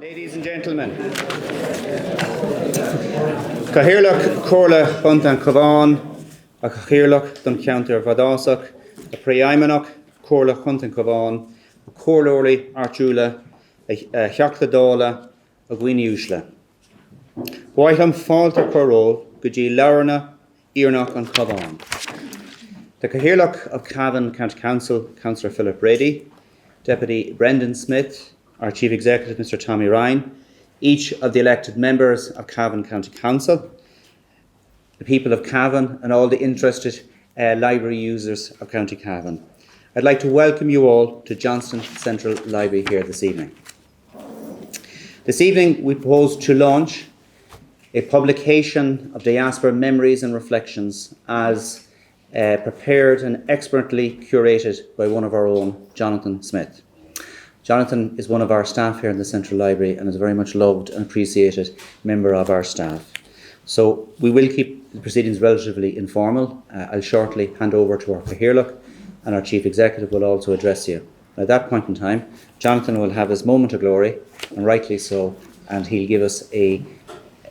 Ladies and gentlemen, Cahirloch Corla Buntan Cavan, a Cahirloch Dun Counter Vadasach, a Preimanoch Corla Huntan Cavan, a Corlori Archula, a Hachladola, a Gwiniushla. Whiteam Falter Corol, Guji Laurna, Earnoch and Cavan. The Cahirloch of Cavan County Council, Councillor Philip Brady, Deputy Brendan Smyth, our Chief Executive, Mr. Tommy Ryan, each of the elected members of Cavan County Council, the people of Cavan and all the interested library users of County Cavan. I'd like to welcome you all to Johnston Central Library here this evening. This evening we propose to launch a publication of diaspora memories and reflections as prepared and expertly curated by one of our own, Jonathan Smyth. Jonathan is one of our staff here in the Central Library and is a very much loved and appreciated member of our staff. So we will keep the proceedings relatively informal. I'll shortly hand over to our Cahirloch and our Chief Executive will also address you. At that point in time, Jonathan will have his moment of glory, and rightly so, and he'll give us a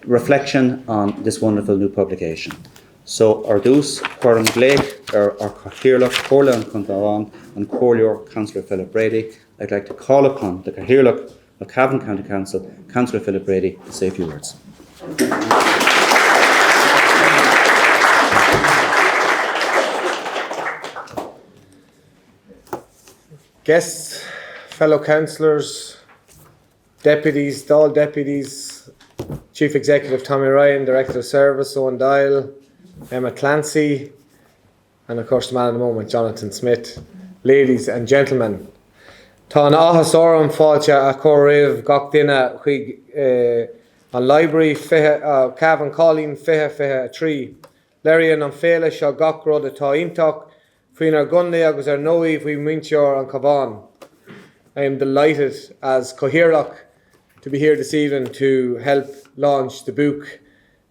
reflection on this wonderful new publication. So, Ardús, Quorum Glake, our Cahirloch, Corla and Cuntavan, and Corlior, Councillor Philip Brady. I'd like to call upon the Cahirloch of Cavan County Council, Councillor Philip Brady, to say a few words. Guests, fellow councillors, deputies, all deputies, Chief Executive Tommy Ryan, Director of Service Owen Dial, Emma Clancy, and of course the man at the moment, Jonathan Smyth. Ladies and gentlemen, tá na áthas orm fáilte a chomh gach duine chuig an library Cavan Calling Festival trí. Lerian an féile seo gach rud atá iontach faoin ar gunlaí agus ar nóí faoi muinteoir an Cavan. I am delighted as Cahirloch to be here this evening to help launch the book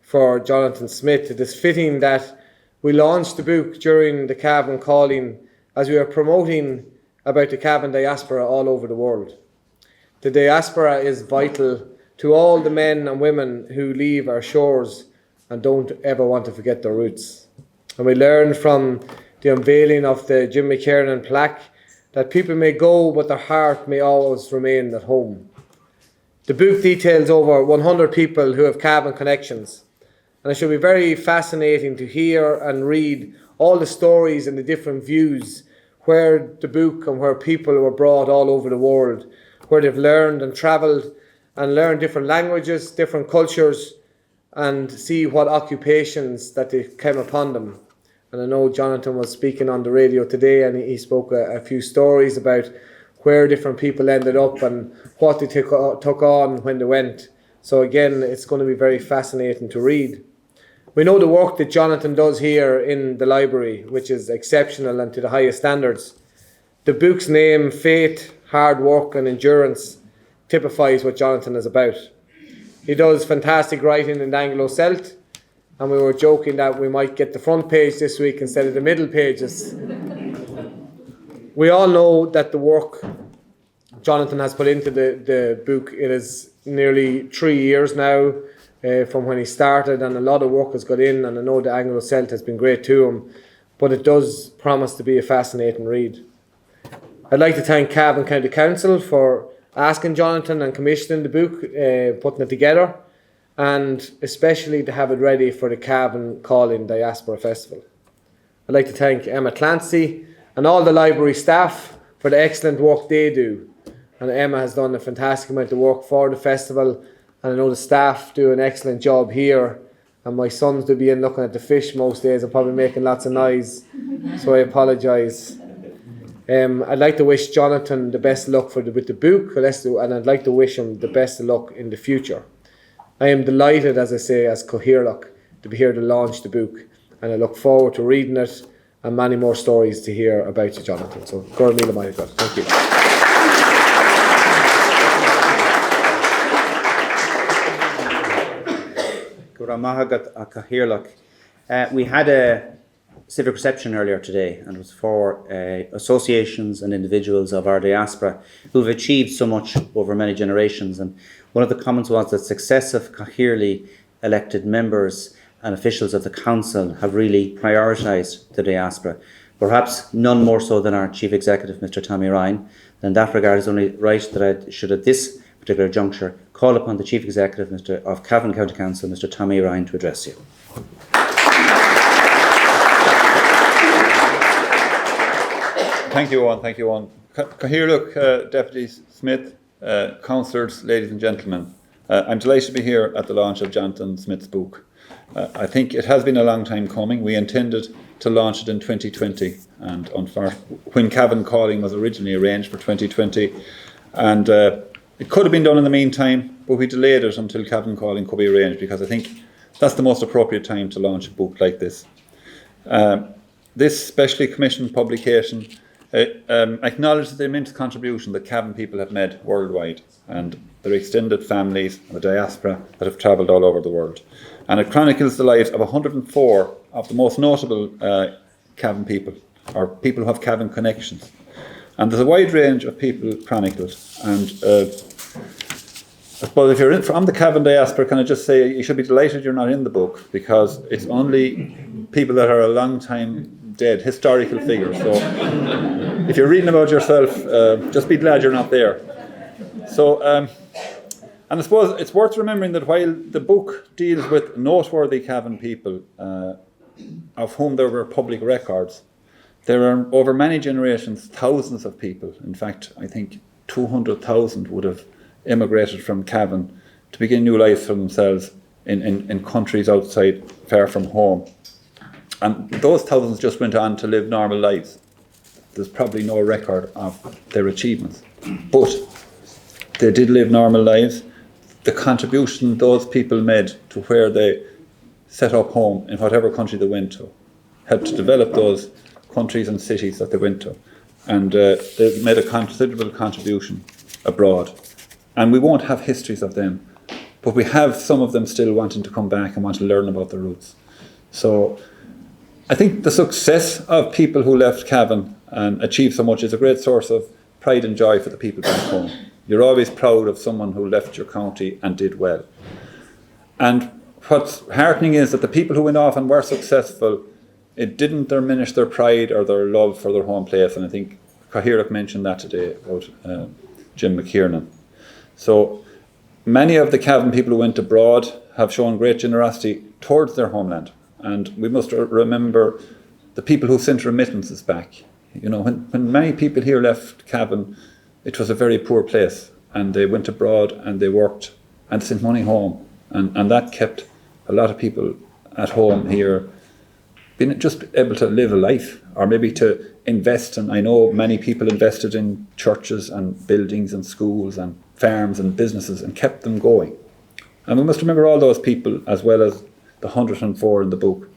for Jonathan Smyth. It is fitting that we launched the book during the Cavan Calling as we are promoting about the Cavan diaspora all over the world. The diaspora is vital to all the men and women who leave our shores and don't ever want to forget their roots. And we learned from the unveiling of the Jim McKiernan plaque that people may go but their heart may always remain at home. The book details over 100 people who have Cavan connections, and it should be very fascinating to hear and read all the stories and the different views where the book and where people were brought all over the world, where they've learned and travelled and learned different languages, different cultures, and see what occupations that they came upon them. And I know Jonathan was speaking on the radio today and he spoke a few stories about where different people ended up and what they took on when they went. So again, it's going to be very fascinating to read. We know the work that Jonathan does here in the library, which is exceptional and to the highest standards. The book's name, Faith, Hard Work and Endurance, typifies what Jonathan is about. He does fantastic writing in the Anglo-Celt, and we were joking that we might get the front page this week instead of the middle pages. We all know that the work Jonathan has put into the book, it is nearly 3 years now, from when he started, and a lot of work has got in, and I know the Anglo-Celt has been great to him, but it does promise to be a fascinating read. I'd like to thank Cavan County Council for asking Jonathan and commissioning the book, putting it together, and especially to have it ready for the Cavan Calling Diaspora Festival. I'd like to thank Emma Clancy and all the library staff for the excellent work they do, and Emma has done a fantastic amount of work for the festival. And I know the staff do an excellent job here, and my sons do be in looking at the fish most days and probably making lots of noise, so I apologise. I'd like to wish Jonathan the best of luck with the book, and I'd like to wish him the best of luck in the future. I am delighted, as I say, as Cahirloch, to be here to launch the book, and I look forward to reading it and many more stories to hear about you, Jonathan. So, thank you. We had a civic reception earlier today, and it was for associations and individuals of our diaspora who have achieved so much over many generations. And one of the comments was that successive coherently elected members and officials of the council have really prioritised the diaspora, perhaps none more so than our Chief Executive, Mr. Tommy Ryan. In that regard, it's only right that I should, at this particular juncture, call upon the Chief Executive of Cavan County Council, Mr. Tommy Ryan, to address you. Thank you, Owen. Thank you, Owen. Cathaoirleach, Deputy Smyth, councillors, ladies and gentlemen. I'm delighted to be here at the launch of Jonathan Smith's book. I think it has been a long time coming. We intended to launch it in 2020, and when Cavan Calling was originally arranged for 2020, and it could have been done in the meantime, but we delayed it until Cavan Calling could be arranged, because I think that's the most appropriate time to launch a book like this. This specially commissioned publication acknowledges the immense contribution that Cavan people have made worldwide, and their extended families and the diaspora that have travelled all over the world. And it chronicles the lives of 104 of the most notable Cavan people, or people who have Cavan connections. And there's a wide range of people chronicled. And I suppose if you're from the Cavan diaspora, can I just say you should be delighted you're not in the book, because it's only people that are a long time dead, historical figures. So if you're reading about yourself, just be glad you're not there. So, and I suppose it's worth remembering that while the book deals with noteworthy Cavan people, of whom there were public records, there are over many generations thousands of people. In fact, I think 200,000 would have immigrated from Cavan to begin new lives for themselves in countries outside, far from home. And those thousands just went on to live normal lives. There's probably no record of their achievements, but they did live normal lives. The contribution those people made to where they set up home in whatever country they went to helped to develop those countries and cities that they went to. And they made a considerable contribution abroad. And we won't have histories of them, but we have some of them still wanting to come back and want to learn about their roots. So I think the success of people who left Cavan and achieved so much is a great source of pride and joy for the people back home. You're always proud of someone who left your county and did well. And what's heartening is that the people who went off and were successful, it didn't diminish their pride or their love for their home place. And I think Cathaoirleach mentioned that today about Jim McKiernan. So many of the Cavan people who went abroad have shown great generosity towards their homeland. And we must remember the people who sent remittances back. You know, when many people here left Cavan, it was a very poor place, and they went abroad and they worked and sent money home, and that kept a lot of people at home here being just able to live a life, or maybe to invest. And I know many people invested in churches and buildings and schools and farms and businesses and kept them going. And we must remember all those people, as well as the 104 in the book.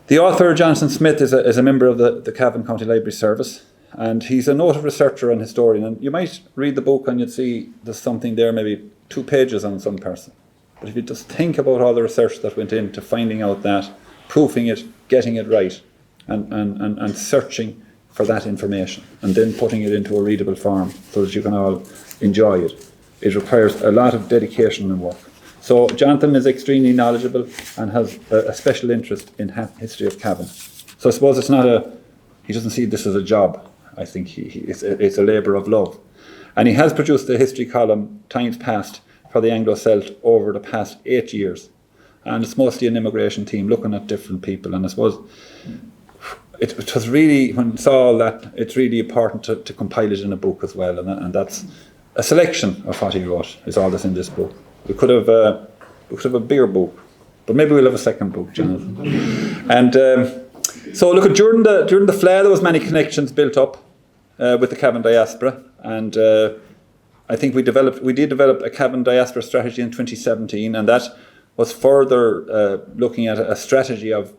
The author, Jonathan Smyth, is a member of the Cavan County Library Service, and he's a noted researcher and historian. And you might read the book and you'd see there's something there, maybe 2 pages on some person. But if you just think about all the research that went into finding out that, proofing it, getting it right, and searching for that information, and then putting it into a readable form so that you can all enjoy it, it requires a lot of dedication and work. So Jonathan is extremely knowledgeable and has a special interest in history of Cavan. So I suppose it's not he doesn't see this as a job. I think it's a labour of love. And he has produced a history column, Times Past, for the Anglo-Celt over the past 8 years. And it's mostly an immigration team looking at different people. And I suppose it was really, when I saw all that, it's really important to compile it in a book as well. And that's a selection of what he wrote, is all that's in this book. We could have a bigger book, but maybe we'll have a second book, Jonathan. And so look, during the Fleadh, there was many connections built up with the Cavan diaspora, and I think we did develop a Cavan diaspora strategy in 2017, and that was further looking at a strategy of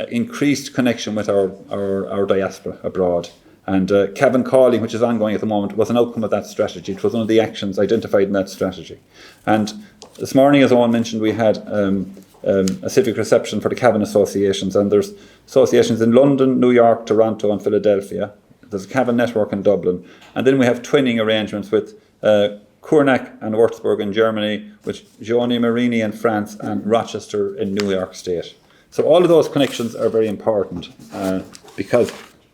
increased connection with our diaspora abroad. And Cavan Calling, which is ongoing at the moment, was an outcome of that strategy. It was one of the actions identified in that strategy. And this morning, as Owen mentioned, we had a civic reception for the Cavan associations, and there's associations in London, New York, Toronto and Philadelphia. There's a Cavan network in Dublin, and then we have twinning arrangements with Kurnak and Würzburg in Germany, with Gioni Marini in France and Rochester in New York State. So all of those connections are very important because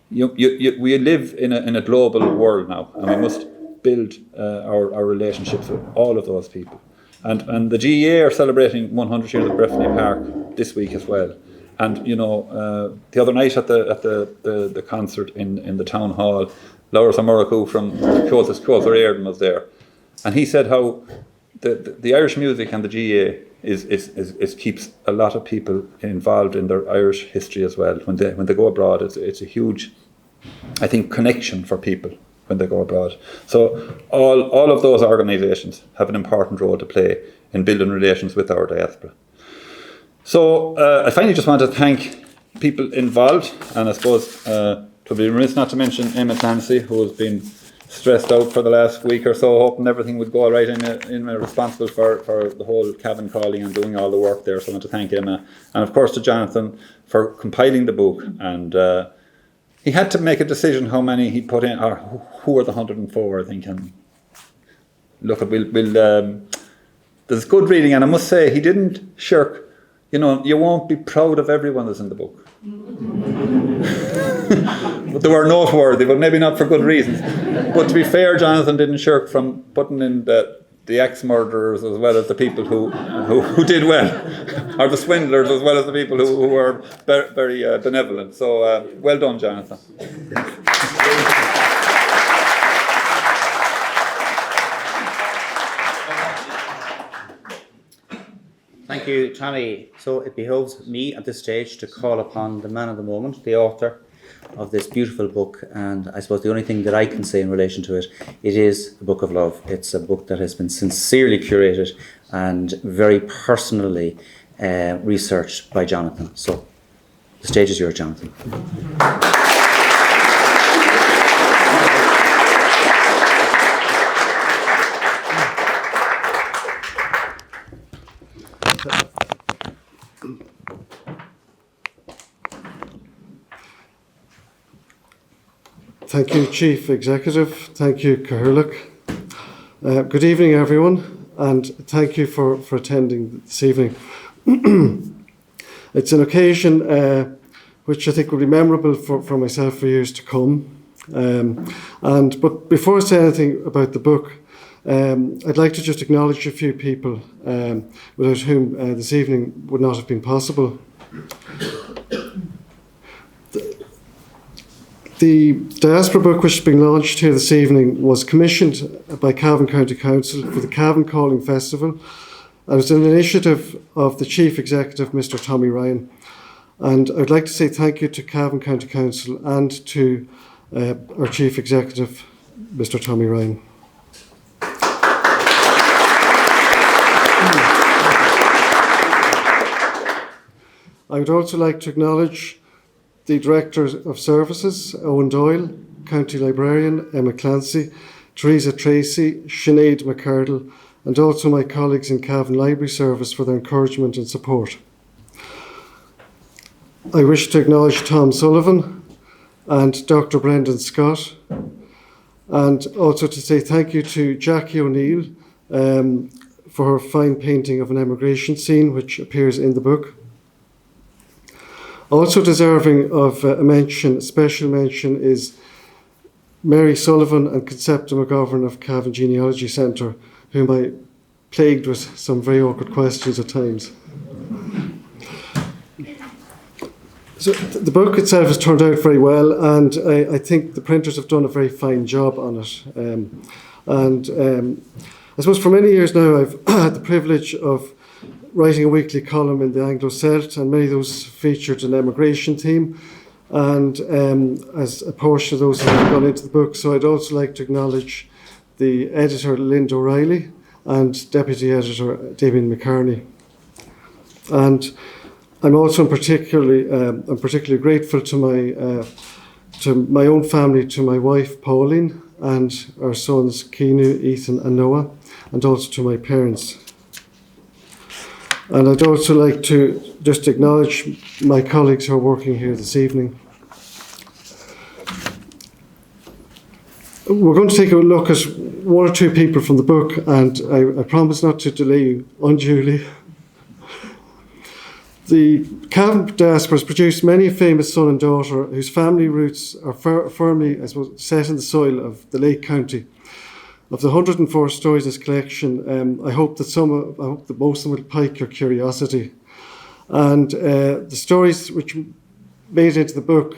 we live in a global world now, and we must build our relationships with all of those people. And the GEA are celebrating 100 years of Breffni Park this week as well. And you know, the other night at the concert in the town hall, Laura Samuraku from Closest Closer Airden was there, and he said how the Irish music and the GEA is keeps a lot of people involved in their Irish history as well. When they go abroad, it's a huge, I think, connection for people when they go abroad. So all of those organisations have an important role to play in building relations with our diaspora. So I finally just want to thank people involved, and I suppose to be remiss not to mention Emma Clancy, who has been stressed out for the last week or so, hoping everything would go all right, in responsible for the whole Cavan Calling and doing all the work there. So I want to thank Emma, and of course to Jonathan for compiling the book. And he had to make a decision how many he put in, or who are the 104, I think. And look, there's good reading, and I must say he didn't shirk. You know, you won't be proud of everyone that's in the book. But they were noteworthy, but maybe not for good reasons. But to be fair, Jonathan didn't shirk from putting in the ex-murderers as well as the people who did well, or the swindlers as well as the people who were very benevolent. So well done, Jonathan. Thank you, Tommy. So it behoves me at this stage to call upon the man of the moment, the author of this beautiful book, and I suppose the only thing that I can say in relation to it, it is the Book of Love. It's a book that has been sincerely curated and very personally researched by Jonathan. So the stage is yours, Jonathan. Thank you, Chief Executive. Thank you, Cathaoirleach. Good evening, everyone, and thank you for attending this evening. It's an occasion which I think will be memorable for myself for years to come. But before I say anything about the book, I'd like to just acknowledge a few people without whom this evening would not have been possible. The Diaspora book, which is being launched here this evening, was commissioned by Cavan County Council for the Cavan Calling Festival, and it's an initiative of the Chief Executive, Mr. Tommy Ryan. And I'd like to say thank you to Cavan County Council and to our Chief Executive, Mr. Tommy Ryan. I would also like to acknowledge the Director of Services, Owen Doyle, County Librarian, Emma Clancy, Teresa Tracy, Sinead McCardle, and also my colleagues in Cavan Library Service for their encouragement and support. I wish to acknowledge Tom Sullivan and Dr. Brendan Scott, and also to say thank you to Jackie O'Neill for her fine painting of an emigration scene, which appears in the book. Also deserving of a special mention, is Mary Sullivan and Concepta McGovern of Cavan Genealogy Centre, whom I plagued with some very awkward questions at times. So the book itself has turned out very well, and I think the printers have done a very fine job on it. I suppose for many years now I've had the privilege of writing a weekly column in the Anglo-Celt, and many of those featured an emigration theme, and as a portion of those have gone into the book. So I'd also like to acknowledge the editor Linda O'Reilly and deputy editor Damien McCarney. And I'm also particularly grateful to my own family, to my wife Pauline and our sons Keanu, Ethan and Noah, and also to my parents. And I'd also like to just acknowledge my colleagues who are working here this evening. We're going to take a look at one or two people from the book, and I promise not to delay you unduly. The Cavan diaspora has produced many a famous son and daughter whose family roots are firmly, I suppose, set in the soil of the Lake County. Of the 104 stories in this collection, I hope that most of them will pique your curiosity. And the stories which made it into the book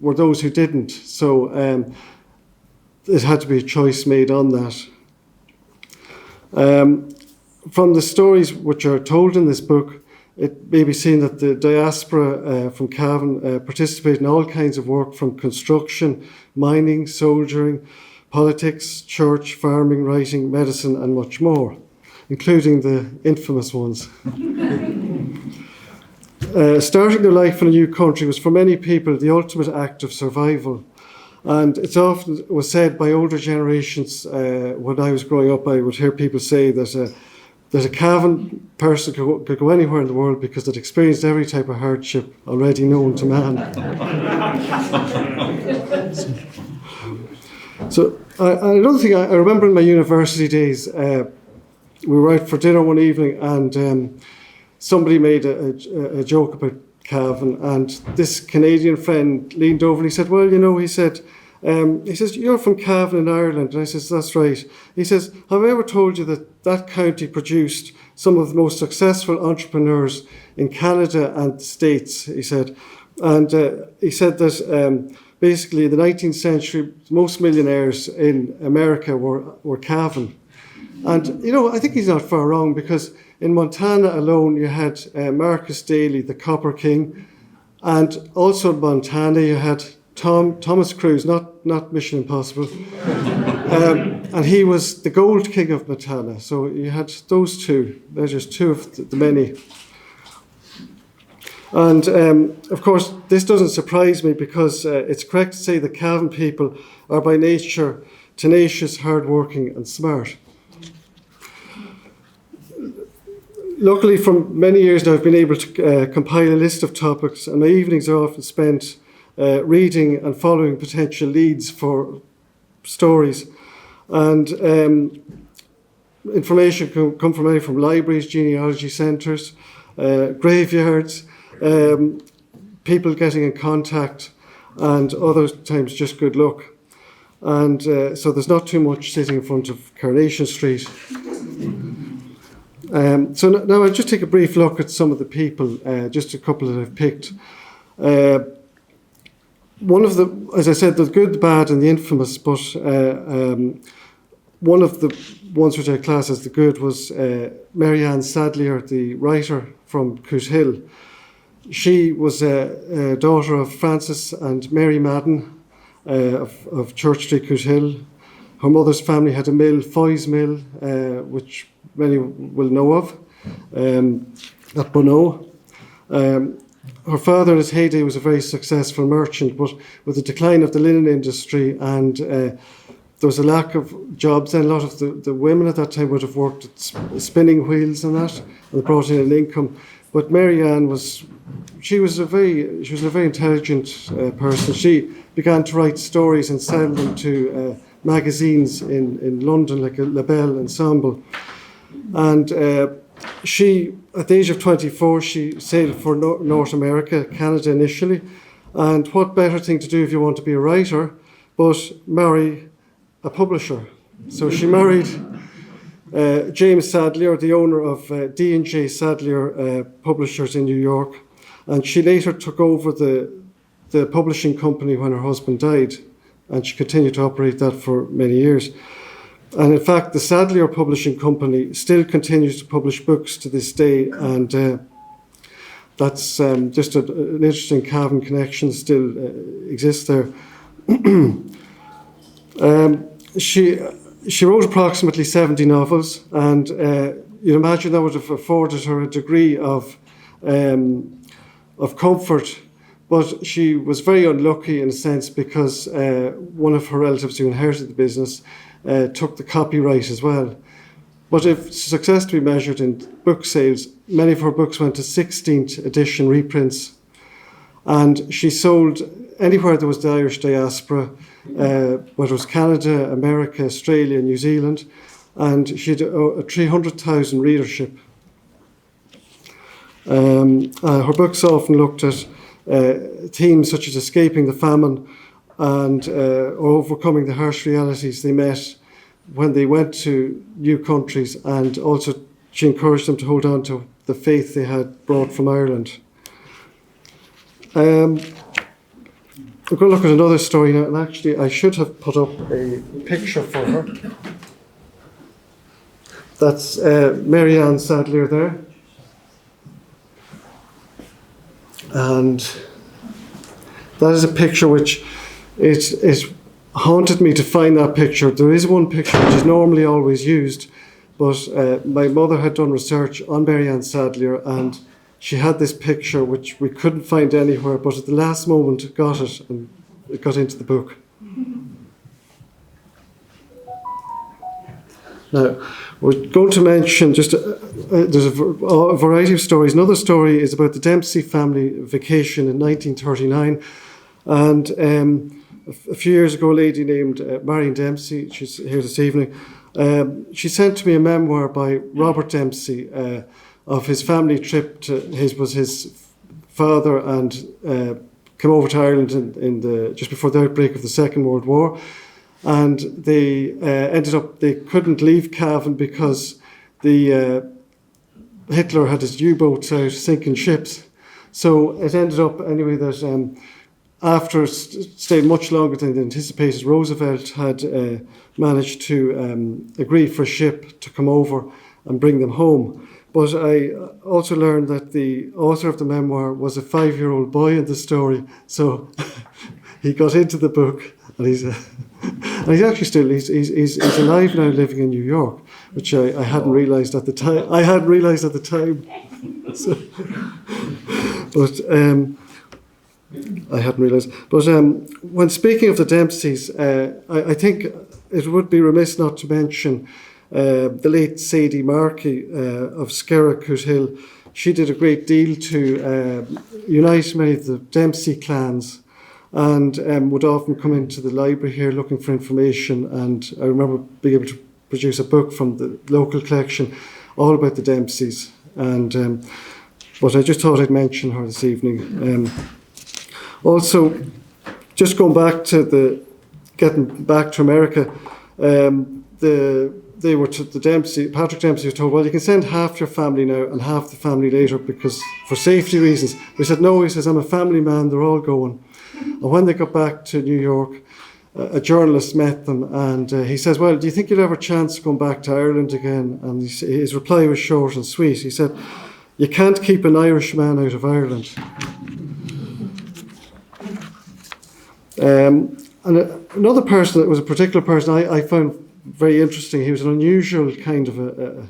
were those who didn't. So it had to be a choice made on that. From the stories which are told in this book, it may be seen that the diaspora from Cavan participate in all kinds of work, from construction, mining, soldiering, politics, church, farming, writing, medicine, and much more, including the infamous ones. Starting their life in a new country was for many people the ultimate act of survival. And it's often was said by older generations, when I was growing up, I would hear people say that a Cavan person could go anywhere in the world because they'd experienced every type of hardship already known to man. So another thing, I remember in my university days, we were out for dinner one evening, and somebody made a joke about Cavan, and this Canadian friend leaned over and he said, well, you know, he says, you're from Cavan in Ireland. And I says, that's right. He says, have I ever told you that county produced some of the most successful entrepreneurs in Canada and the States, he said. And he said that basically in the 19th century, most millionaires in America were Cavan. And, you know, I think he's not far wrong, because in Montana alone, you had Marcus Daly, the Copper King, and also in Montana, you had Thomas Cruise, not Mission Impossible, and he was the Gold King of Montana. So you had those two. They're just two of the many. And of course, this doesn't surprise me, because it's correct to say that Cavan people are by nature tenacious, hardworking, and smart. Luckily, for many years now, I've been able to compile a list of topics, and my evenings are often spent reading and following potential leads for stories. And information can come from anywhere from libraries, genealogy centres, graveyards, people getting in contact, and other times just good luck. And so there's not too much sitting in front of Coronation Street. So now I'll just take a brief look at some of the people, just a couple that I've picked. One of the, as I said, the good, the bad, and the infamous, but one of the ones which I class as the good was Mary Ann Sadlier, the writer from Cootehill. She was a daughter of Francis and Mary Madden of Church Street, Cootehill. Her mother's family had a mill, Foy's Mill, which many will know of, at Bono. Her father in his heyday was a very successful merchant, but with the decline of the linen industry and there was a lack of jobs, then a lot of the women at that time would have worked at spinning wheels and that, and brought in an income. But Mary Ann was a very intelligent person. She began to write stories and sell them to magazines in London, like a La Belle Ensemble. And she, at the age of 24, she sailed for North America, Canada initially. And what better thing to do if you want to be a writer but marry a publisher? So she married James Sadlier, the owner of D&J Sadlier Publishers in New York. And she later took over the publishing company when her husband died. And she continued to operate that for many years. And in fact, the Sadlier Publishing Company still continues to publish books to this day, and that's just an interesting Cavan connection still exists there. She wrote approximately 70 novels, and you'd imagine that would have afforded her a degree of comfort. But she was very unlucky in a sense, because one of her relatives who inherited the business took the copyright as well. But if success to be measured in book sales, many of her books went to 16th edition reprints. And she sold anywhere there was the Irish diaspora, whether it was Canada, America, Australia, New Zealand. And she had a 300,000 readership. Her books often looked at themes such as escaping the famine and overcoming the harsh realities they met when they went to new countries, and also she encouraged them to hold on to the faith they had brought from Ireland. We're going to look at another story now, and actually I should have put up a picture for her. That's Mary Ann Sadlier there. And that is a picture which it haunted me to find that picture. There is one picture which is normally always used, but my mother had done research on Mary Ann Sadlier, and she had this picture which we couldn't find anywhere, but at the last moment got it, and it got into the book. Now, we're going to mention just, there's a variety of stories. Another story is about the Dempsey family vacation in 1939. And a few years ago, a lady named Marion Dempsey, she's here this evening, she sent to me a memoir by Robert Dempsey of his family trip to his father and came over to Ireland in just before the outbreak of the Second World War. And they ended up, they couldn't leave Cavan because Hitler had his U-boats out sinking ships. So it ended up anyway that after staying much longer than anticipated, Roosevelt had managed to agree for a ship to come over and bring them home. But I also learned that the author of the memoir was a 5-year-old boy in the story, so he got into the book, and he's actually still he's alive now, living in New York, which I hadn't realised at the time. I hadn't realised at the time, so, but I hadn't realised. But when speaking of the Dempseys, I think it would be remiss not to mention the late Sadie Markey of Skerrick Hill. She did a great deal to unite many of the Dempsey clans, and would often come into the library here looking for information. And I remember being able to produce a book from the local collection all about the Dempseys. And but I just thought I'd mention her this evening. Also, just going back to getting back to America, they were to the Dempsey. Patrick Dempsey was told, well, you can send half your family now and half the family later because for safety reasons. They said, no, he says, I'm a family man, they're all going. And when they got back to New York, a journalist met them, and he says, well, do you think you'll have a chance going back to Ireland again? And his reply was short and sweet. He said, you can't keep an Irish man out of Ireland. And another person that was a particular person I found very interesting. He was an unusual kind of an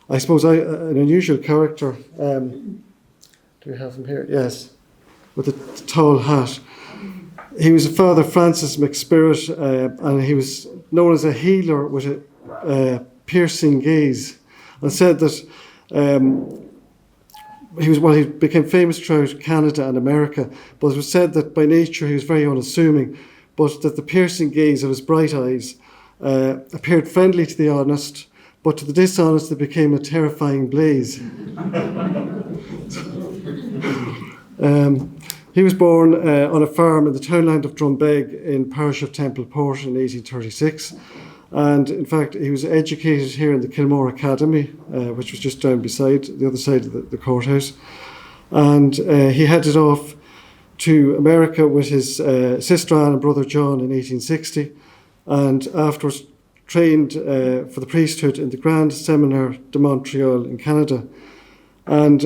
unusual character. Do we have him here? Yes, with a tall hat. He was Father Francis McSpirit, and he was known as a healer with a piercing gaze, and said that he became famous throughout Canada and America, but it was said that by nature he was very unassuming, but that the piercing gaze of his bright eyes appeared friendly to the honest, but to the dishonest it became a terrifying blaze. He was born on a farm in the townland of Drumbeg in parish of Templeport in 1836. And in fact, he was educated here in the Kilmore Academy, which was just down beside, the other side of the courthouse. And he headed off to America with his sister Anne and brother John in 1860. And afterwards trained for the priesthood in the Grand Seminaire de Montreal in Canada. And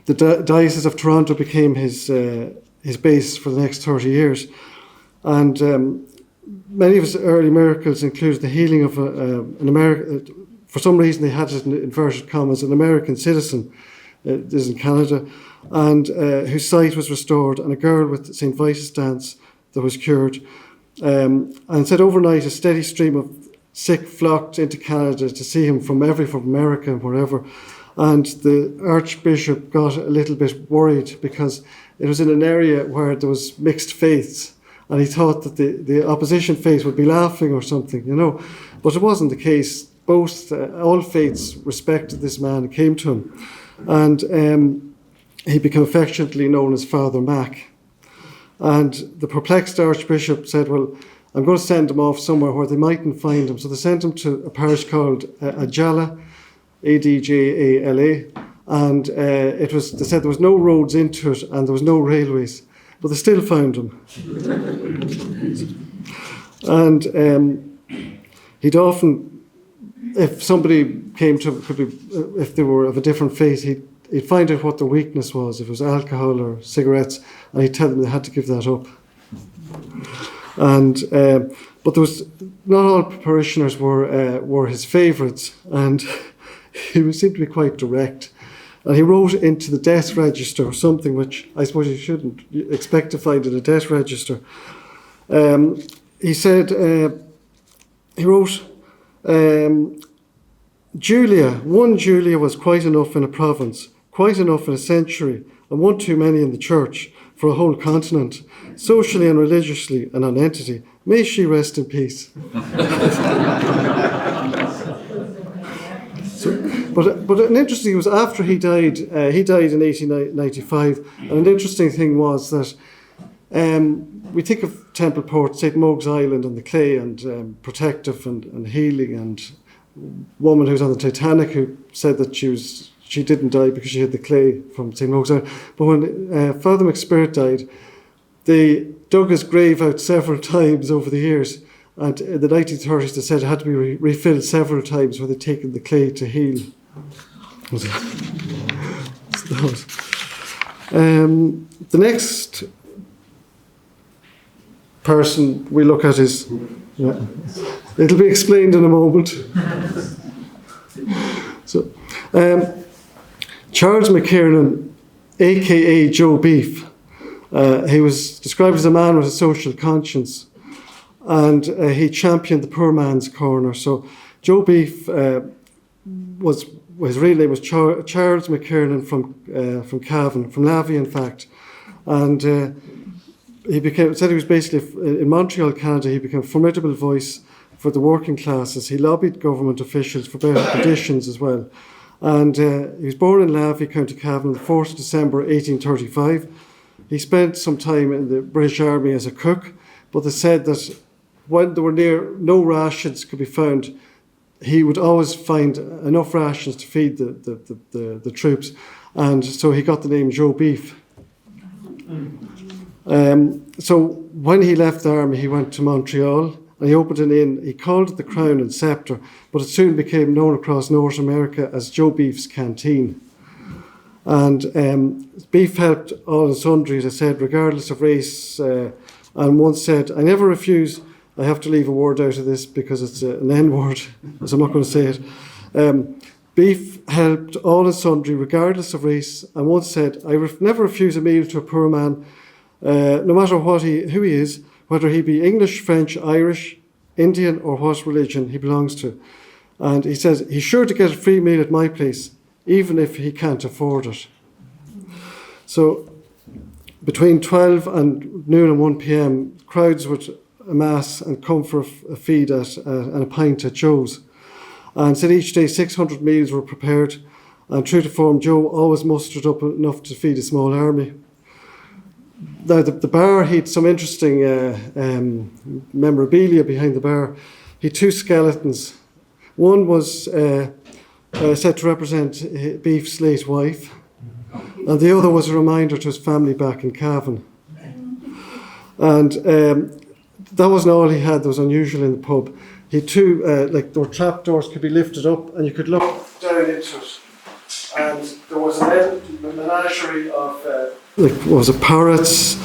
the Diocese of Toronto became his base for the next 30 years. And many of his early miracles included the healing of an American, for some reason they had it in inverted commas, an American citizen, this is in Canada, and whose sight was restored, and a girl with St. Vitus dance that was cured. And said overnight a steady stream of sick flocked into Canada to see him from America and wherever. And the Archbishop got a little bit worried because it was in an area where there was mixed faiths, and he thought that the opposition faith would be laughing or something, But it wasn't the case. Both, all faiths respected this man and came to him. And he became affectionately known as Father Mac. And the perplexed Archbishop said, well, I'm going to send him off somewhere where they mightn't find him. So they sent him to a parish called Adjala, Adjala, and they said there was no roads into it and there was no railways, but they still found him. And he'd often, if somebody came to him, if they were of a different faith, he'd find out what their weakness was, if it was alcohol or cigarettes, and he'd tell them they had to give that up. And but there was not all parishioners were his favourites, and he seemed to be quite direct. And he wrote into the death register something which I suppose you shouldn't expect to find in a death register. He said he wrote, one Julia was quite enough in a province, quite enough in a century, and one too many in the church for a whole continent, socially and religiously a nonentity. May she rest in peace. But an interesting thing was after he died in 1895, and an interesting thing was that we think of Templeport, St. Mogue's Island and the clay and protective and healing, and woman who was on the Titanic who said that she didn't die because she had the clay from St. Mogue's Island. But when Father McSpirit died, they dug his grave out several times over the years. And in the 1930s, they said it had to be refilled several times where they'd taken the clay to heal. The next person we look at is, it'll be explained in a moment. So, Charles McKiernan, aka Joe Beef, he was described as a man with a social conscience, and he championed the poor man's corner. So Joe Beef his real name was Charles McKiernan from Cavan, from Lavey in fact, and he was basically in Montreal, Canada. He became a formidable voice for the working classes. He lobbied government officials for better conditions as well. And he was born in Lavey, County Cavan, on the 4th of December 1835. He spent some time in the British Army as a cook, but they said that when there were no rations could be found, he would always find enough rations to feed the troops, and so he got the name Joe Beef. So when he left the army, he went to Montreal and he opened an inn. He called it the Crown and Sceptre, but it soon became known across North America as Joe Beef's Canteen. And Beef helped all and sundry, as I said, regardless of race, and once said, I never refuse. I have to leave a word out of this because it's an N-word, so I'm not going to say it. Beef helped all and sundry, regardless of race, and once said, I never refuse a meal to a poor man, no matter who he is, whether he be English, French, Irish, Indian, or what religion he belongs to. And he says, he's sure to get a free meal at my place, even if he can't afford it. So between 12 and noon and 1 p.m, crowds would amass and come for a feed and a pint at Joe's. And said each day 600 meals were prepared, and true to form, Joe always mustered up enough to feed a small army. Now the bar, he had some interesting memorabilia behind the bar. He had two skeletons. One was said to represent Beef's late wife, and the other was a reminder to his family back in Cavan. And that wasn't all he had that was unusual in the pub. He had two, there were trapdoors could be lifted up and you could look down into it. And there was a menagerie of parrots,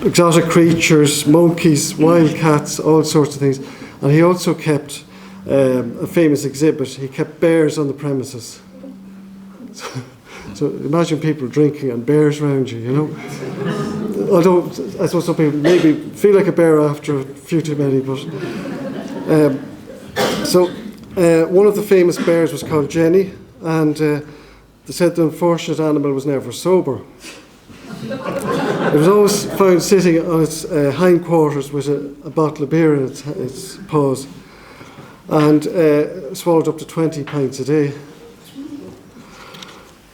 exotic creatures, monkeys, wild cats, all sorts of things. And he also kept a famous exhibit. He kept bears on the premises. So imagine people drinking and bears around you, Although I suppose some people maybe feel like a bear after a few too many, but One of the famous bears was called Jenny, and they said the unfortunate animal was never sober. It was always found sitting on its hindquarters with a bottle of beer in its paws, and swallowed up to 20 pints a day.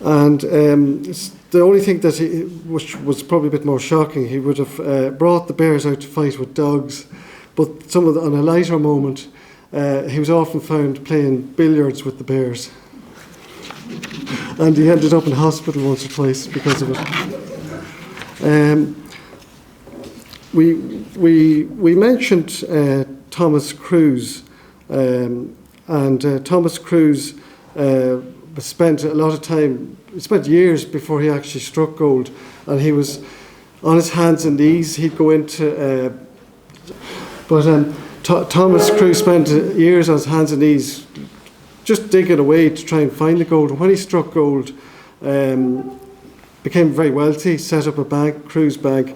And the only thing that which was probably a bit more shocking, he would have brought the bears out to fight with dogs, but on a lighter moment, he was often found playing billiards with the bears. And he ended up in hospital once or twice because of it. We mentioned Thomas Cruise, and Thomas Cruise spent a lot of time, spent years before he actually struck gold, and he was on his hands and knees. He'd go into, Thomas Cruise spent years on his hands and knees just digging away to try and find the gold. And when he struck gold, became very wealthy, set up a bank, Cruise Bank.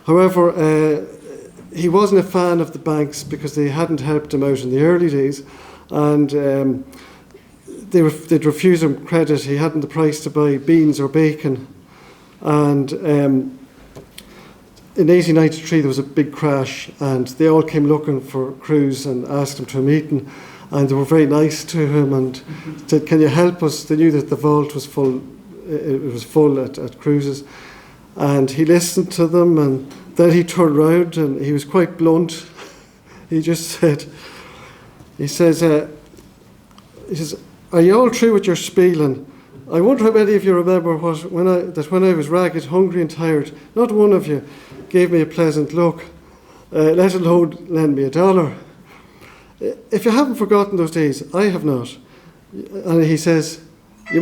However, he wasn't a fan of the banks because they hadn't helped him out in the early days, and they'd refuse him credit. He hadn't the price to buy beans or bacon, and in 1893 there was a big crash, and they all came looking for Cruise and asked him to a meeting, and they were very nice to him and said, "Can you help us?" They knew that the vault was full. It was full at Cruise's, and he listened to them, and then he turned round and he was quite blunt. He just said, he says, "Are you all through with your spieling? I wonder how many of you remember when I was ragged, hungry and tired, not one of you gave me a pleasant look, let alone lend me $1. If you haven't forgotten those days, I have not." And he says, "You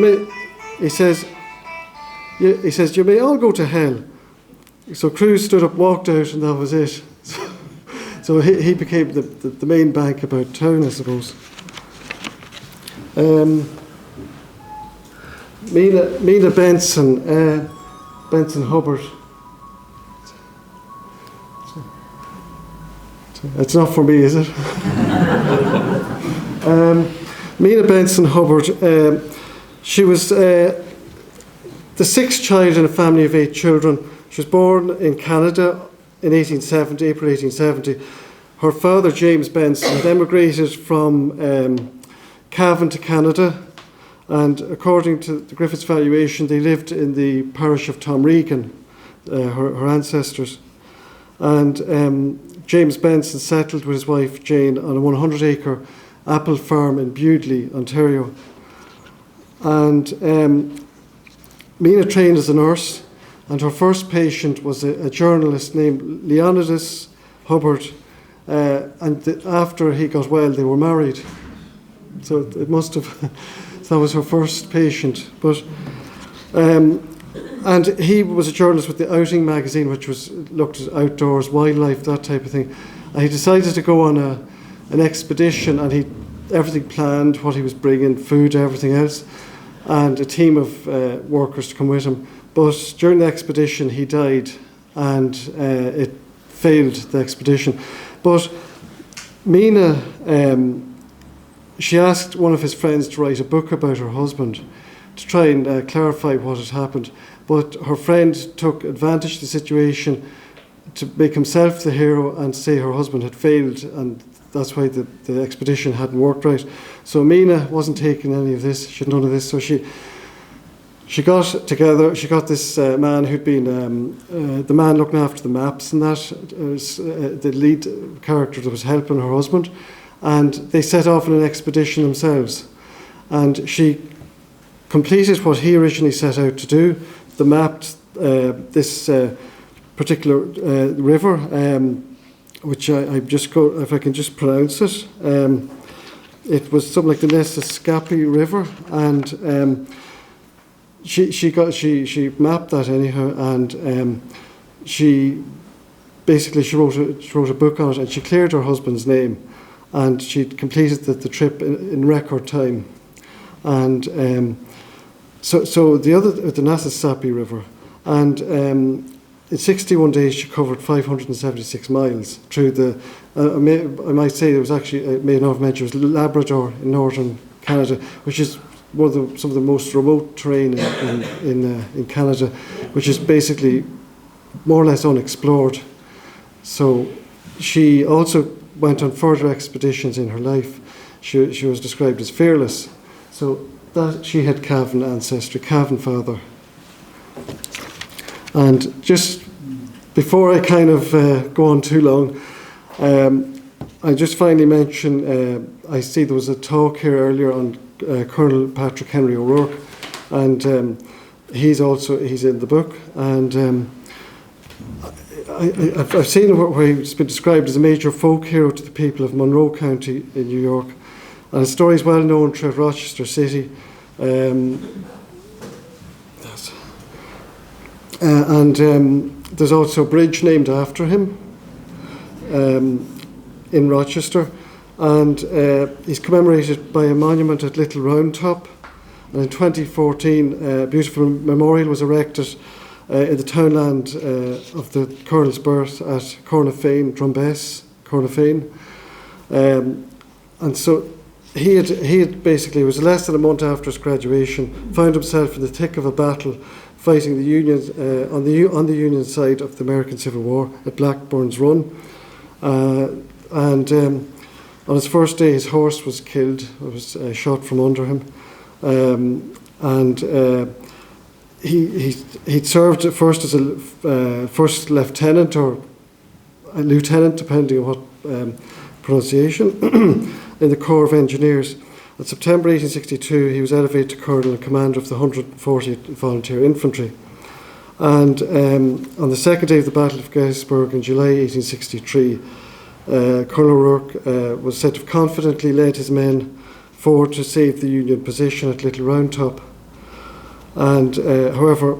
may all go to hell." So Cruise stood up, walked out, and that was it. So he became the main bank about town, I suppose. Mina Benson, Benson Hubbard. It's not for me, is it? Mina Benson Hubbard. She was the sixth child in a family of 8 children. She was born in Canada in April 1870. Her father, James Benson, had emigrated from Cavan to Canada, and according to the Griffiths valuation, they lived in the parish of Tomregan, her ancestors. And James Benson settled with his wife Jane on a 100-acre apple farm in Bewdley, Ontario. And Mina trained as a nurse, and her first patient was a journalist named Leonidas Hubbard. After he got well, they were married. So it must have, that was her first patient. But and he was a journalist with the Outing magazine, which looked at outdoors, wildlife, that type of thing. And he decided to go on an expedition, and everything planned, what he was bringing, food, everything else, and a team of workers to come with him. But during the expedition, he died, and it failed, the expedition. But Mina, she asked one of his friends to write a book about her husband to try and clarify what had happened. But her friend took advantage of the situation to make himself the hero and say her husband had failed, and that's why the expedition hadn't worked right. So Mina wasn't taking any of this, she had none of this, so she got together, she got this man who'd been the man looking after the maps, and that was the lead character that was helping her husband, and they set off on an expedition themselves. And she completed what he originally set out to do. They mapped this particular river, which I just go, if I can just pronounce it. It was something like the Nessascapi River, and she mapped that anyhow, and she wrote a book on it, and she cleared her husband's name, and she completed the trip in record time. And so the Nessascapi River, and in 61 days she covered 576 miles through I might say there was actually, I made enough mention, it was Labrador in northern Canada, which is some of the most remote terrain in Canada, which is basically more or less unexplored. So she also went on further expeditions in her life. She was described as fearless. So that she had Cavan ancestry, Cavan father. And just before I kind of go on too long, I just finally mention, I see there was a talk here earlier on Colonel Patrick Henry O'Rourke, and he's in the book, and I've seen where he's been described as a major folk hero to the people of Monroe County in New York, and his story is well known throughout Rochester City. There's also a bridge named after him in Rochester, and he's commemorated by a monument at Little Round Top. And in 2014, a beautiful memorial was erected in the townland of the Colonel's birth at Cornafane, Drumbess, Cornafane. And so he had basically, it was less than a month after his graduation, found himself in the thick of a battle fighting the Unions on the Union side of the American Civil War at Blackburn's Run. On his first day, his horse was killed. It was shot from under him. He'd served at first as a first lieutenant or a lieutenant, depending on what pronunciation, in the Corps of Engineers. In September 1862, he was elevated to colonel and commander of the 140th Volunteer Infantry. And on the second day of the Battle of Gettysburg in July 1863, Colonel O'Rourke was said to have confidently led his men forward to save the Union position at Little Round Top. And however,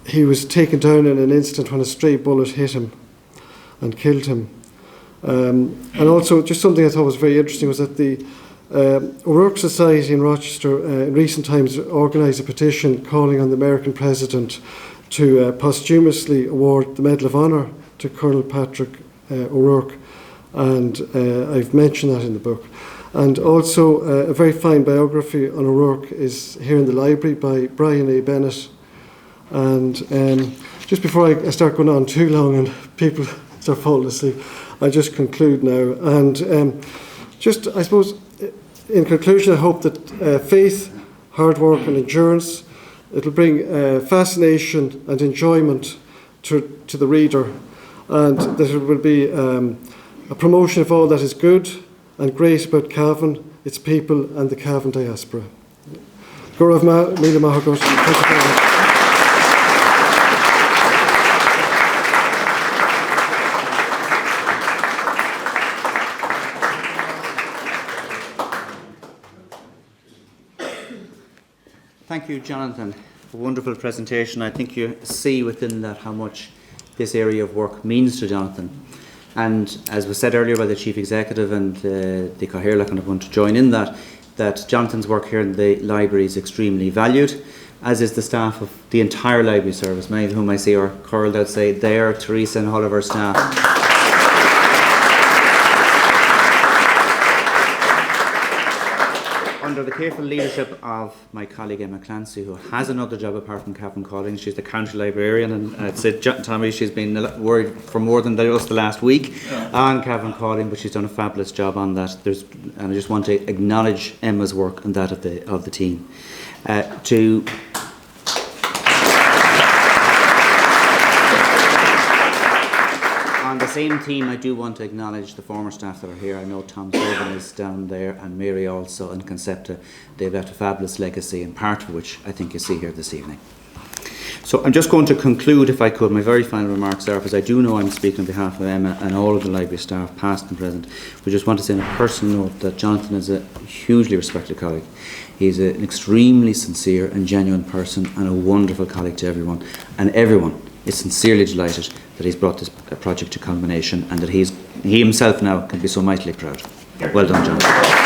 he was taken down in an instant when a stray bullet hit him and killed him. And also, just something I thought was very interesting was that the O'Rourke Society in Rochester in recent times organised a petition calling on the American President to posthumously award the Medal of Honour to Colonel Patrick O'Rourke, and I've mentioned that in the book. And also a very fine biography on O'Rourke is here in the library by Brian A. Bennett. And just before I start going on too long and people start falling asleep, I'll just conclude now. And just, I suppose, in conclusion, I hope that faith, hard work and endurance, it'll bring fascination and enjoyment to the reader, and that it will be a promotion of all that is good and great about Cavan, its people and the Cavan diaspora. Gaurav Mila Mahagot. Thank you very much. Thank you, Jonathan. A wonderful presentation. I think you see within that how much this area of work means to Jonathan. And as was said earlier by the Chief Executive and the Cathaoirleach, and I want to join in that Jonathan's work here in the library is extremely valued, as is the staff of the entire library service, many of whom I see are curled outside there, Teresa and all of our staff. Under the careful leadership of my colleague Emma Clancy, who has another job apart from Cavan Calling. She's the county librarian, and I'd say, Tommy, she's been worried for more than just the last week on Cavan Calling, but she's done a fabulous job on that. And I just want to acknowledge Emma's work and that of the team. On the same team, I do want to acknowledge the former staff that are here. I know Tom Sullivan is down there, and Mary also, and Concepta. They've left a fabulous legacy, and part of which I think you see here this evening. So I'm just going to conclude, if I could, my very final remarks are, because I do know I'm speaking on behalf of Emma and all of the library staff, past and present. We just want to say on a personal note that Jonathan is a hugely respected colleague. He's an extremely sincere and genuine person, and a wonderful colleague to everyone. And everyone is sincerely delighted that he's brought this project to culmination, and that he himself now can be so mightily proud. Well done, Jonathan.